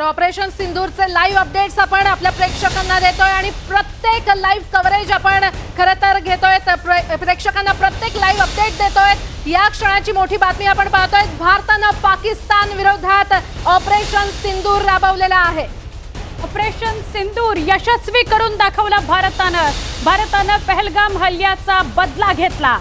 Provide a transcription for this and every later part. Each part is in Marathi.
ऑपरेशन सिंदूरचे लाईव्ह अपडेट्स आपण आपल्या प्रेक्षकांना देतोय आणि प्रत्येक लाईव्ह कव्हरेज आपण खरं तर घेतोय, प्रेक्षकांना प्रत्येक लाईव्ह अपडेट देतोय। या क्षणाची मोठी बातमी आपण पाहतोय, भारतानं पाकिस्तान विरोधात ऑपरेशन सिंदूर राबवलेलं आहे। ऑपरेशन सिंदूर यशस्वी करून दाखवलं भारतानं पहलगाम हल्ल्याचा बदला घेतला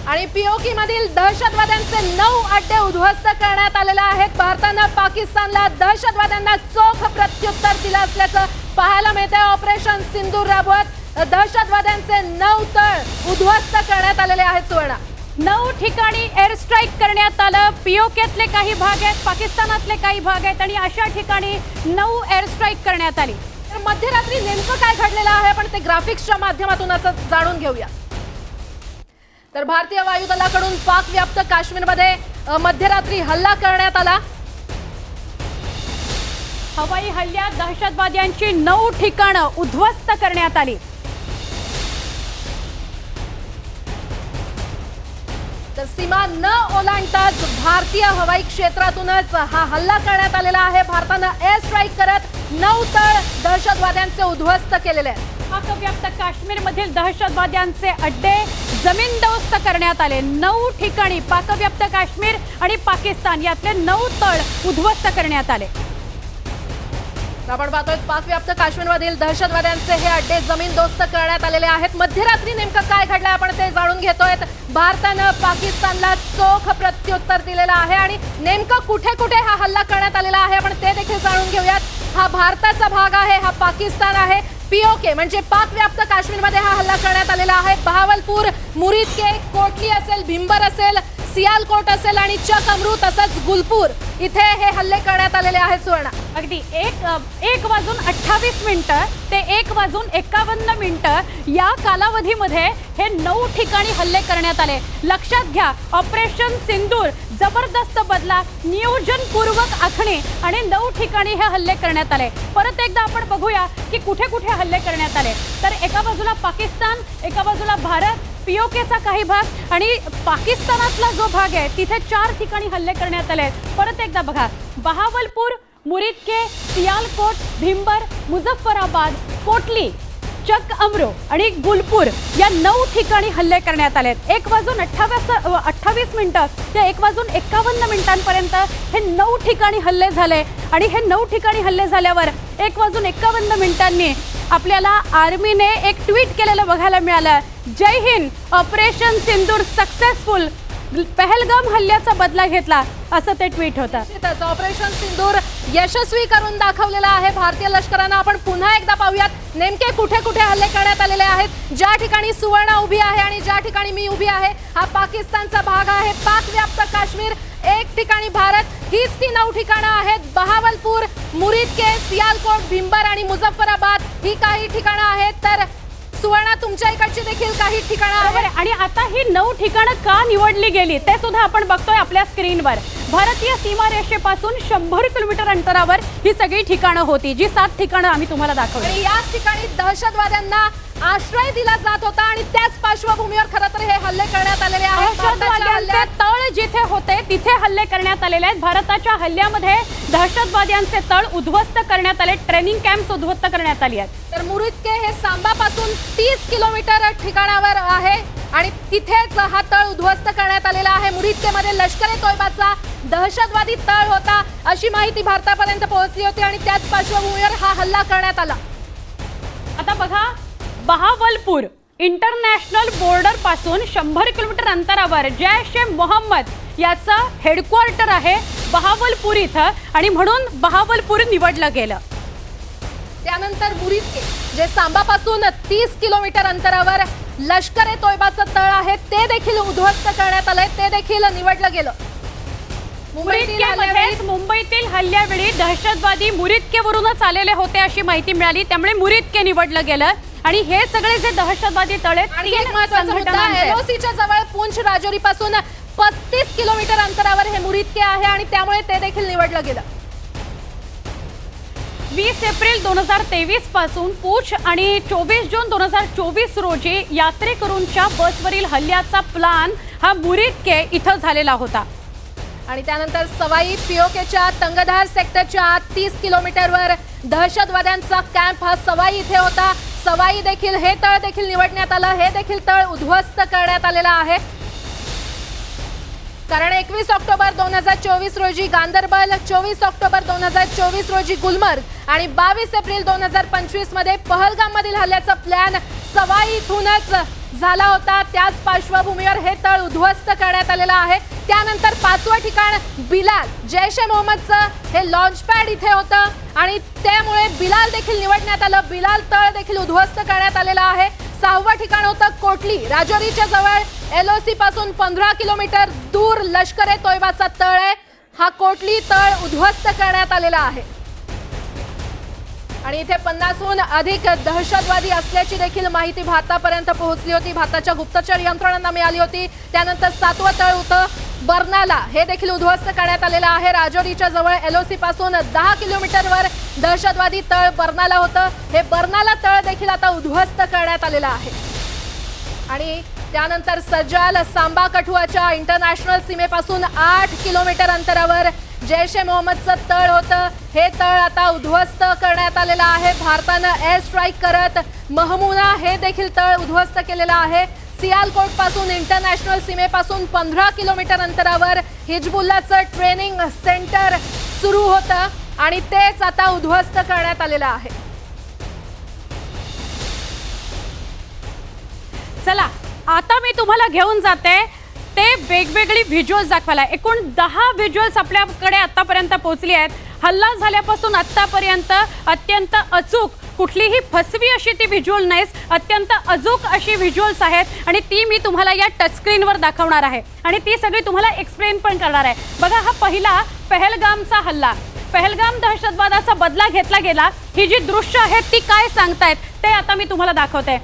आणि पीओके मधील दहशतवाद्यांचे 9 अड्डे उद्ध्वस्त करण्यात आलेले आहेत। भारतानं पाकिस्तानला दहशतवाद्यांना चोख प्रत्युत्तर दिलं असल्याचं पाहायला मिळतंय। ऑपरेशन सिंदूर राबवत दहशतवाद्यांचे 9 तळ उद्ध्वस्त करण्यात आलेले आहेत। सुवर्णा, 9 ठिकाणी एअर स्ट्राईक करण्यात आलं। पीओकेतले काही भाग आहेत, पाकिस्तानातले काही भाग आहेत आणि अशा ठिकाणी 9 एअर स्ट्राईक करण्यात आली। तर मध्यरात्री नेमकं काय घडलेलं आहे आपण ते ग्राफिक्सच्या माध्यमातून असं जाणून घेऊया। तर भारतीय वायुदलाकडून पाक व्याप्त काश्मीरमध्ये मध्यरात्री हल्ला करण्यात आला। हवाई हल्ल्यात दहशतवाद्यांची 9 ठिकाणं उद्ध्वस्त करण्यात आली। तर सीमा न ओलांडताच भारतीय हवाई क्षेत्रातूनच हा हल्ला करण्यात आलेला आहे। भारतानं एअर स्ट्राईक करत 9 तळ दहशतवाद्यांचे उद्ध्वस्त केलेले आहेत। पाकव्याप्त काश्मीरमधील दहशतवाद्यांचे अड्डे जमीनदोस्त करण्यात आले। 9 ठिकाणी पाकव्याप्त काश्मीर आणि पाकिस्तान यातले 9 तळ उद्ध्वस्त करण्यात आले। आपण पाहतोय पाकव्याप्त काश्मीरमधील दहशतवाद्यांचे हे अड्डे जमीनदोस्त करण्यात आलेले आहेत। मध्यरात्री नेमकं काय घडलं आपण ते जाणून घेतोय। भारतानं पाकिस्तानला चोख प्रत्युत्तर दिलेलं आहे आणि नेमकं कुठे कुठे हा हल्ला करण्यात आलेला आहे आपण ते देखील जाणून घेऊयात। हा भारताचा भाग आहे, हा पाकिस्तान आहे। पीओके म्हणजे पाक व्याप्त काश्मीरमध्ये हा हल्ला करण्यात आलेला आहे। बहावलपूर, मुरीदके, कोटली असेल, भिंबर असेल, सियालकोट असेल आणि चक अमृत तसंच गुलपूर इथे हे हल्ले करण्यात आलेले आहेत। सुवर्णा, अगदी 1 वाजून 28 मिनिटं ते 1 वाजून 51 मिनिटं या कालावधीमध्ये हे 9 ठिकाणी हल्ले करण्यात आले। लक्षात घ्या, ऑपरेशन सिंदूर जबरदस्त बदला, नियोजनपूर्वक आखणी आणि 9 ठिकाणी हे हल्ले करण्यात आले। परत एकदा आपण बघूया की कुठे कुठे हल्ले करण्यात आले। तर एका बाजूला पाकिस्तान, एका बाजूला भारत, पीओकेचा काही भाग आणि पाकिस्तानातला जो भाग आहे तिथे 4 ठिकाणी हल्ले करण्यात आले। परत एकदा बघा, बहावलपूर, मुरीदके, सियालकोट, भिंबर, मुझफ्फराबाद, कोटली, चक अमरो आणि गुलपूर या 9 ठिकाणी हल्ले करण्यात आले। 1 वाजून 28 मिनिटं ते 1 वाजून 51 मिनिटांपर्यंत हे 9 ठिकाणी हल्ले झाले आणि हे 9 ठिकाणी हल्ले झाल्यावर 1 वाजून 51 मिनिटांनी आपल्याला आर्मीने एक ट्विट केलेलं बघायला मिळालं। जय हिंद, ऑपरेशन सिंदूर सक्सेसफुल, पहलगाम हल्ल्याचा बदला घेतला असं ते ट्विट होतं। ऑपरेशन सिंदूर यशस्वी करून दाखवलेला आहे भारतीय लष्करानं। आपण पुन्हा एकदा पाहूयात नेमके कुठे कुठे हल्ले करण्यात आलेले आहेत। ज्या ठिकाणी सुवर्णा उभी आहे आणि ज्या ठिकाणी मी उभी आहे हा पाकिस्तानचा भाग आहे। पाक व्याप्त काश्मीर, एक ठिकाणी भारत, हीच ती 9 ठिकाणं आहेत। बहावलपूर, मुरीदके, सियालकोट, भिंबर आणि मुझफ्फराबाद ही काही ठिकाणं आहेत। तर सुवर्णा, तुमच्या इकडची देखील काही ठिकाणं आहेत आणि आता ही 9 ठिकाणं का निवडली गेली ते सुद्धा आपण बघतोय आपल्या स्क्रीनवर। भारतीय सीमारेषेपासून 100 किलोमीटर अंतरावर ही सगळी ठिकाणं होती, जी 7 ठिकाणं आम्ही तुम्हाला दाखवली। आणि याच ठिकाणी दहशतवाद्यांना आश्रय दिला जात होता आणि त्याच पार्श्वभूमीवर खरं तर हे हल्ले करण्यात आलेले आहेत। दहशतवाद्यांचे तळ जिथे होते तिथे हल्ले करण्यात आलेले आहेत। भारताच्या हल्ल्यामध्ये दहशतवाद्यांचे तळ उद्ध्वस्त करण्यात आले, ट्रेनिंग कॅम्प्स उद्ध्वस्त करण्यात आली आहेत। तर मुरीदके हे सांबापासून 30 किलोमीटर ठिकाणावर आहे आणि तिथेच हा तळ उद्ध्वस्त करण्यात आलेला आहे। मुरीदकेमध्ये लष्कर-ए-तोयबाचा दहशतवादी तळ होता अशी माहिती भारतापर्यंत पोहोचली होती आणि त्याच पार्श्वभूमीवर हा हल्ला करण्यात आला। आता बघा, बहावलपूर इंटरनॅशनल बॉर्डर पासून 100 किलोमीटर अंतरावर जैश-ए-मोहम्मद याचं हेडक्वार्टर आहे बहावलपूर इथं आणि म्हणून बहावलपूर निवडलं गेलं। त्यानंतर मुरीदके जे सांबापासून 30 किलोमीटर अंतरावर लष्कर-ए-तोयबाचं तळ आहे ते देखील उद्ध्वस्त करण्यात आलंय, ते देखील निवडलं गेलं। मुंबईतील हल्ल्यावेळी दहशतवादी मुरीदकेवरूनच आलेले होते अशी माहिती मिळाली, त्यामुळे मुरीदके निवडलं गेलं। आणि हे सगळे जे दहशतवादी तळ आहेत, एक महत्त्वाचा मुद्दा, एलओसीच्या जवळ पुंछ राजौरी पासून 35 किलोमीटर अंतरावर हे मुरीदके आहे आणि त्यामुळे ते देखील निवडलं गेलं। 20 एप्रिल 2023 पासून पूंछ आणि 24 जून 2024 रोजी यात्रेकरूंच्या बसवरील हल्ल्याचा प्लान हा मुरीदके इथं झालेला होता। आणि त्यानंतर सवाई पीओकेच्या तंगधार सेक्टरच्या 30 किलोमीटरवर दहशतवाद्यांचा कॅम्प हा सवाई इथे होता. सवाई देखील हे तळ देखील निवडण्यात आलं. हे देखील तळ उद्ध्वस्त करण्यात आलेलं आहे. कारण 21 ऑक्टोबर 2024 रोजी गांदरबल, 24 ऑक्टोबर 2024 रोजी गुलमर्ग आणि 22 एप्रिल 2025 मध्ये पहलगाममधील हल्ल्याचा प्लॅन सवाई इथूनच झाला होता. त्याच पार्श्वभूमीवर हे तळ उद्ध्वस्त करण्यात आलेलं आहे. त्यानंतर 5वं ठिकाण बिलाल, जैश ए मोहम्मदचं हे लॉन्च पॅड इथे होतं आणि त्यामुळे बिलाल देखील निवडण्यात आलं. बिलाल तळ देखील उद्ध्वस्त करण्यात आलेलं आहे. 6वं ठिकाण होतं कोटली, राजौरीच्या जवळ LOC पासून 15 किलोमीटर दूर लष्कर ए तोयबाचा तळ आहे. हा कोटली तळ उद्ध्वस्त करण्यात आलेला आहे आणि इथे 50हून अधिक दहशतवादी असल्याची देखील माहिती भारतापर्यंत पोहोचली होती. भारताच्या गुप्तचर यंत्रणांना मिळाली होती. त्यानंतर 7वं तळ होतं बर्नाला, हे देखील उद्ध्वस्त करण्यात आलेलं आहे. राजौरीच्या जवळ LOC पासून 10 किलोमीटरवर दहशतवादी तळ बर्नाला होतं. हे बर्नाला तळ देखील आता उद्ध्वस्त करण्यात आलेलं आहे. आणि त्यानंतर सज्जाल, सांबा कठुआच्या इंटरनॅशनल सीमेपासून 8 किलोमीटर अंतरावर जैश ए मोहम्मदचं तळ होतं. हे तळ आता उद्ध्वस्त करण्यात आलेलं आहे. भारतानं एअर स्ट्राईक करत महमुना हे देखील तळ उद्ध्वस्त केलेलं आहे. सियालकोट पासून इंटरनॅशनल सीमेपासून 15 किलोमीटर अंतरावर हिजबुल्लाचं ट्रेनिंग सेंटर सुरू होतं आणि तेच आता उद्ध्वस्त करण्यात आलेलं आहे. चला आता मी तुम्हाला घेऊन जाते ते वेगवेगळी व्हिज्युअल्स दाखवायला. एकूण 10 व्हिज्युअल्स आपल्याकडे आतापर्यंत पोहोचली आहेत. हल्ला झाल्यापासून आतापर्यंत अत्यंत अचूक, कुठलीही फसवी अशी ती व्हिज्युअल नाहीस, अत्यंत अचूक अशी व्हिज्युअल्स आहेत आणि ती मी तुम्हाला या टच स्क्रीनवर दाखवणार आहे आणि ती सगळी तुम्हाला एक्सप्लेन पण करणार आहे. बघा, हा पहिला पहलगामचा हल्ला, पहलगाम दहशतवादाचा बदला घेतला गेला. ही जी दृश्य आहेत ती काय सांगतायत ते आता मी तुम्हाला दाखवते.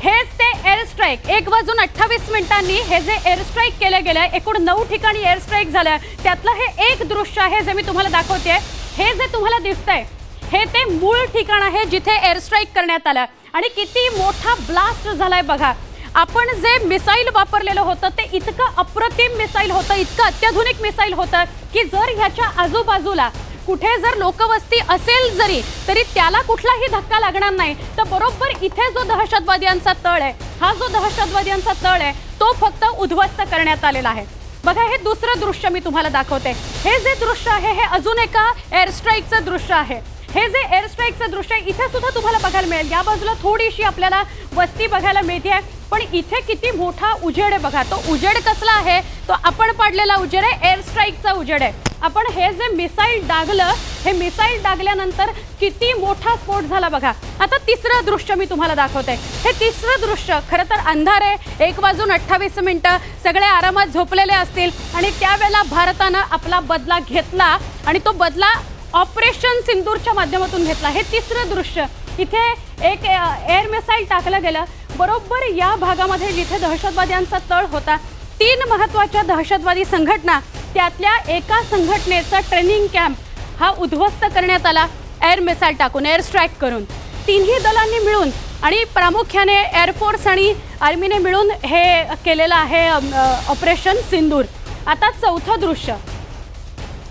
हेच ते एअर स्ट्राईक, 1:28 हे जे एअर स्ट्राईक केलं गेलं, एकूण 9 ठिकाणी एअर स्ट्राईक झालं. त्यातलं हे एक दृश्य आहे जे मी तुम्हाला दाखवते. हे जे तुम्हाला दिसतंय हे ते मूळ ठिकाण आहे जिथे एअर स्ट्राईक करण्यात आलं आणि किती मोठा ब्लास्ट झालाय बघा. आपण जे मिसाईल वापरलेलं होतं ते इतकं अप्रतिम मिसाईल होतं, इतकं अत्याधुनिक मिसाईल होतं की जर ह्याच्या आजूबाजूला कुठे जर लोकवस्ती असेल जरी तरी त्याला कुठलाही धक्का लागणार नाही. तर बरोबर इथे जो दहशतवाद्यांचा तळ आहे, हा जो दहशतवाद्यांचा तळ आहे तो फक्त उद्ध्वस्त करण्यात आलेला आहे. बघा, हे दुसरं दृश्य मी तुम्हाला दाखवते. हे जे दृश्य आहे हे अजून एका एअर स्ट्राईकचं दृश्य आहे. हे जे एअर स्ट्राईकचं दृश्य आहे इथे सुद्धा तुम्हाला बघायला मिळेल. या बाजूला थोडीशी आपल्याला वस्ती बघायला मिळते पण इथे किती मोठा उजेड आहे बघा. तो उजेड कसला आहे? तो आपण पाडलेला उजेड आहे, एअर स्ट्राईकचा उजेड आहे. आपण हे जे मिसाईल डागलं, हे मिसाईल डागल्यानंतर किती मोठा स्फोट झाला बघा. आता तिसरं दृश्य मी तुम्हाला दाखवते. हे तिसरं दृश्य खरं तर अंधार आहे, 1:28 सगळे आरामात झोपलेले असतील आणि त्यावेळेला भारतानं आपला बदला घेतला आणि तो बदला ऑपरेशन सिंदूरच्या माध्यमातून घेतला. हे तिसरं दृश्य, इथे एक एअर मिसाईल टाकलं गेलं बरोबर या भागामध्ये जिथे दहशतवाद्यांचा तळ होता. 3 महत्त्वाच्या दहशतवादी संघटना, त्यातल्या एका संघटनेचा ट्रेनिंग कॅम्प हा उद्ध्वस्त करण्यात आला एअर मिसाईल टाकून, एअर स्ट्राईक करून. तिन्ही दलांनी मिळून आणि प्रामुख्याने एअरफोर्स आणि आर्मीने मिळून हे केलेलं आहे ऑपरेशन सिंदूर. आता चौथं दृश्य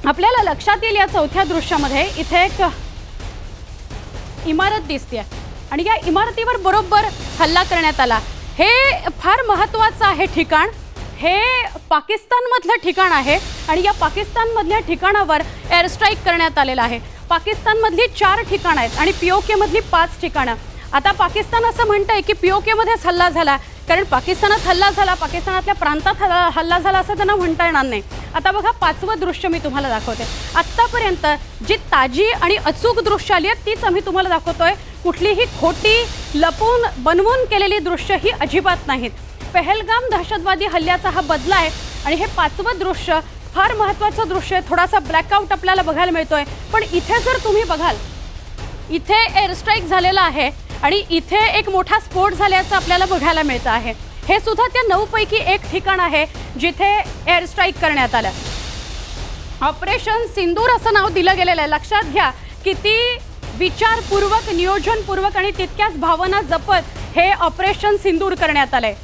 आपल्याला लक्षात येईल. या चौथ्या दृश्यामध्ये इथे एक इमारत दिसते आणि या इमारतीवर बरोबर हल्ला करण्यात आला. हे फार महत्त्वाचं आहे ठिकाण. हे पाकिस्तानमधलं ठिकाण आहे आणि या पाकिस्तानमधल्या ठिकाणावर एअर स्ट्राईक करण्यात आलेलं आहे. पाकिस्तानमधली 4 ठिकाणं आहेत आणि POK मधली 5 ठिकाणं. आता पाकिस्तान असं म्हणतंय की POK मध्येच हल्ला झाला, कारण पाकिस्तानात हल्ला झाला, पाकिस्तानातल्या प्रांतात हल्ला झाला असं त्यांना म्हणता येणार नाही. आता बघा, 5वं दृश्य मी तुम्हाला दाखवते. आत्तापर्यंत जी ताजी आणि अचूक दृश्य आली आहेत तीच आम्ही तुम्हाला दाखवतोय. कुठलीही खोटी लपून बनवून केलेली दृश्य ही अजिबात नाहीत. पहलगाम दहशतवादी हल्ल्याचा हा बदला आहे आणि हे 5वं दृश्य फार महत्त्वाचं दृश्य आहे. थोडासा ब्लॅकआउट आपल्याला बघायला मिळतोय पण इथे जर तुम्ही बघाल, इथे एअर स्ट्राईक झालेला आहे आणि इथे एक मोठा स्फोट झाल्याचं आपल्याला बघायला मिळतं आहे. हे सुद्धा त्या 9 पैकी एक ठिकाण आहे जिथे एअर स्ट्राईक करण्यात आलं. ऑपरेशन सिंदूर असं नाव दिलं गेलेलं आहे. लक्षात घ्या, किती विचारपूर्वक, नियोजनपूर्वक आणि तितक्याच भावना जपत हे ऑपरेशन सिंदूर करण्यात आलंय.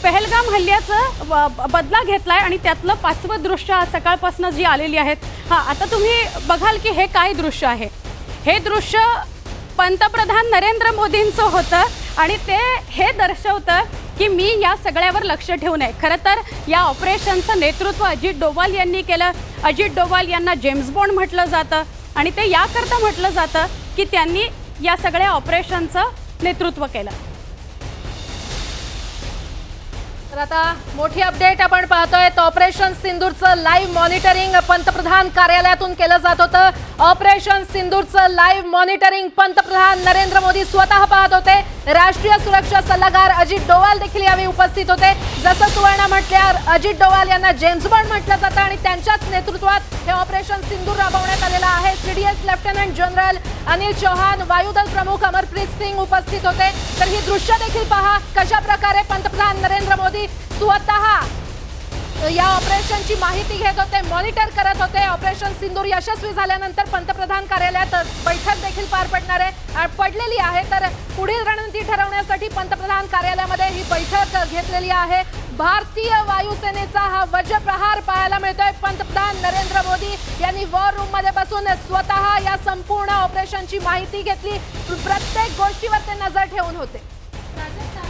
पहलगाम हल्ल्याचं बदला घेतलाय आणि त्यातलं 5वं दृश्य आज सकाळपासून जी आलेली आहेत. आता तुम्ही बघाल की हे काय दृश्य आहे. हे दृश्य पंतप्रधान नरेंद्र मोदींचं होतं आणि ते हे दर्शवतं की मी या सगळ्यावर लक्ष ठेवू नये. खरं तर या ऑपरेशनचं नेतृत्व अजित डोवाल यांनी केलं. अजित डोवाल यांना जेम्स बॉन्ड म्हटलं जातं आणि ते याकरता म्हटलं जातं की त्यांनी या सगळ्या ऑपरेशनचं नेतृत्व केलं. तर आता मोठी अपडेट आपण पाहतोय. ऑपरेशन सिंदूरचं लाईव्ह मॉनिटरिंग पंतप्रधान कार्यालयातून केलं जात होतं. ऑपरेशन सिंदूरचं लाईव्ह मॉनिटरिंग पंतप्रधान नरेंद्र मोदी स्वतः पाहत होते. राष्ट्रीय सुरक्षा सल्लागार अजित डोवाल देखील यावेळी उपस्थित होते. जसं सुवर्णा म्हटल्यावर अजित डोवाल यांना जेम्स बॉन्ड म्हटलं जातं आणि त्यांच्याच नेतृत्वात हे ऑपरेशन सिंदूर राबवण्यात आलेलं आहे. CDS lieutenant general Anil Chauhan, वायुदल प्रमुख अमरप्रीत सिंग उपस्थित होते. तर ही दृश्य देखील पहा कशा प्रकारे पंतप्रधान नरेंद्र मोदी स्वतः या ऑपरेशनची माहिती घेत होते, मॉनिटर करत होते. ऑपरेशन सिंदूर यशस्वी झाल्यानंतर पंतप्रधान कार्यालयात बैठक देखील पार पडणार आहे, पडलेली आहे. तर पुढील रणनीती ठरवण्यासाठी पंतप्रधान कार्यालयामध्ये ही बैठक घेतलेली आहे. भारतीय वायुसेनेचा हा वज्रप्रहार पाहायला मिळतोय. पंतप्रधान नरेंद्र मोदी यांनी वॉर रूम मध्ये बसून स्वतः या संपूर्ण ऑपरेशनची माहिती घेतली. प्रत्येक गोष्टीवर ते नजर ठेवून होते.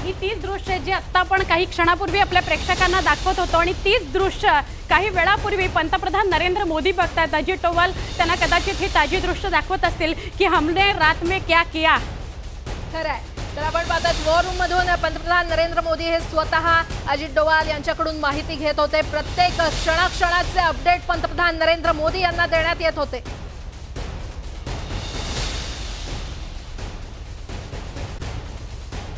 ही तीच दृश्य जी आत्ता आपण काही क्षणापूर्वी आपल्या प्रेक्षकांना दाखवत होतो आणि तीच दृश्य काही वेळापूर्वी पंतप्रधान नरेंद्र मोदी बघतात. अजित डोवाल त्यांना कदाचित ही ताजी दृश्य दाखवत असतील की हमने रात में क्या किया. खरं आहे. तर आपण पाहतात वॉर रूम मधून पंतप्रधान नरेंद्र मोदी हे स्वतः अजित डोवाल यांच्याकडून माहिती घेत होते. प्रत्येक क्षणाक्षणाचे अपडेट पंतप्रधान नरेंद्र मोदी यांना देण्यात येत होते.